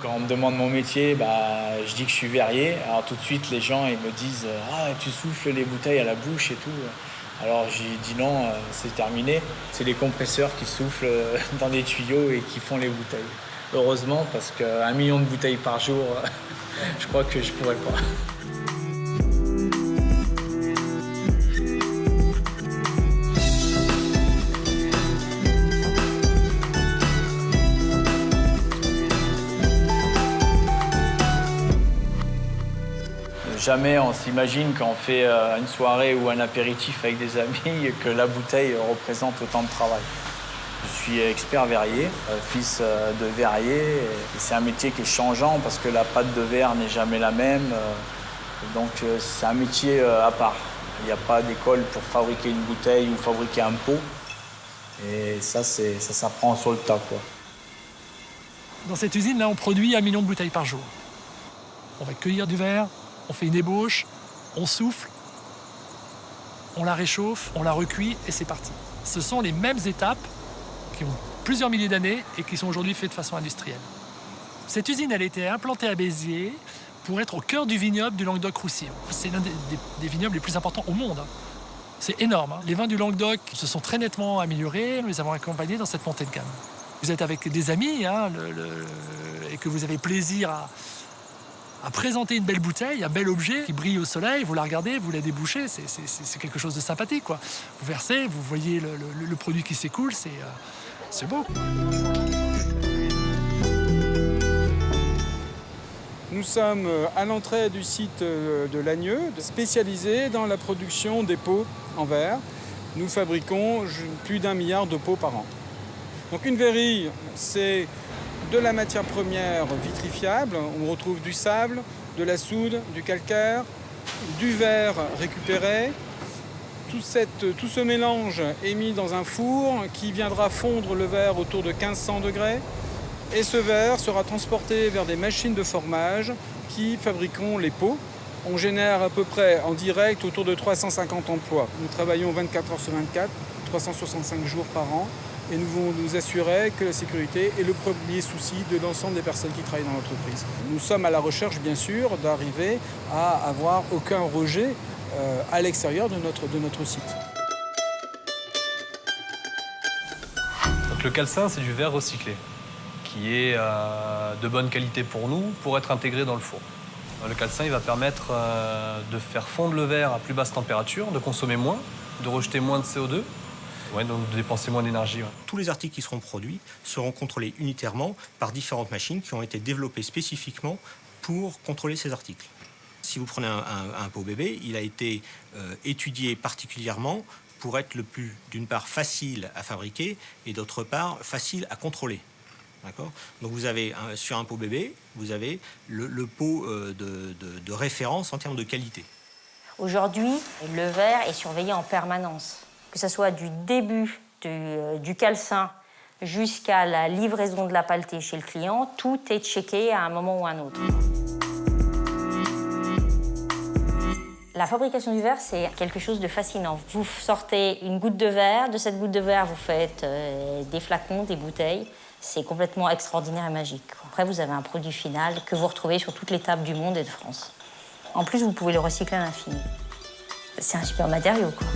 Quand on me demande mon métier, je dis que je suis verrier. Alors tout de suite, les gens ils me disent « Ah, tu souffles les bouteilles à la bouche et tout ». Alors j'ai dit non, c'est terminé. C'est les compresseurs qui soufflent dans des tuyaux et qui font les bouteilles. Heureusement, parce qu'1 million de bouteilles par jour, je crois que je pourrais pas. Jamais on s'imagine quand on fait une soirée ou un apéritif avec des amis que la bouteille représente autant de travail. Je suis expert verrier, fils de verrier. Et c'est un métier qui est changeant parce que la pâte de verre n'est jamais la même. Donc c'est un métier à part. Il n'y a pas d'école pour fabriquer une bouteille ou fabriquer un pot. Et ça s'apprend sur le tas, quoi. Dans cette usine-là, on produit 1 million de bouteilles par jour. On va cueillir du verre, on fait une ébauche, on souffle, on la réchauffe, on la recuit et c'est parti. Ce sont les mêmes étapes qui ont plusieurs milliers d'années et qui sont aujourd'hui faites de façon industrielle. Cette usine, elle a été implantée à Béziers pour être au cœur du vignoble du Languedoc-Roussillon. C'est l'un des vignobles les plus importants au monde. C'est énorme. Les vins du Languedoc se sont très nettement améliorés. Nous les avons accompagnés dans cette montée de gamme. Vous êtes avec des amis et que vous avez plaisir à présenter une belle bouteille, un bel objet qui brille au soleil, vous la regardez, vous la débouchez, c'est quelque chose de sympathique, quoi. Vous versez, vous voyez le produit qui s'écoule, c'est beau. Nous sommes à l'entrée du site de Lagneux, spécialisé dans la production des pots en verre. Nous fabriquons plus d'1 milliard de pots par an. Donc une verrie, c'est de la matière première vitrifiable. On retrouve du sable, de la soude, du calcaire, du verre récupéré. Tout ce mélange est mis dans un four qui viendra fondre le verre autour de 1500 degrés. Et ce verre sera transporté vers des machines de formage qui fabriqueront les pots. On génère à peu près en direct autour de 350 emplois. Nous travaillons 24 heures sur 24, 365 jours par an. Et nous voulons nous assurer que la sécurité est le premier souci de l'ensemble des personnes qui travaillent dans l'entreprise. Nous sommes à la recherche, bien sûr, d'arriver à avoir aucun rejet à l'extérieur de notre site. Donc le calcin, c'est du verre recyclé, qui est de bonne qualité pour nous, pour être intégré dans le four. Le calcin, il va permettre de faire fondre le verre à plus basse température, de consommer moins, de rejeter moins de CO2. Ouais, donc de dépenser moins d'énergie. Ouais. Tous les articles qui seront produits seront contrôlés unitairement par différentes machines qui ont été développées spécifiquement pour contrôler ces articles. Si vous prenez un pot bébé, il a été étudié particulièrement pour être le plus, d'une part, facile à fabriquer et d'autre part, facile à contrôler. D'accord ? Donc vous avez, sur un pot bébé, vous avez le pot de référence en termes de qualité. Aujourd'hui, le verre est surveillé en permanence. Que ce soit du début du calcin jusqu'à la livraison de la pelletée chez le client, tout est checké à un moment ou à un autre. La fabrication du verre, c'est quelque chose de fascinant. Vous sortez une goutte de verre, de cette goutte de verre, vous faites des flacons, des bouteilles. C'est complètement extraordinaire et magique. Après, vous avez un produit final que vous retrouvez sur toutes les tables du monde et de France. En plus, vous pouvez le recycler à l'infini. C'est un super matériau, quoi.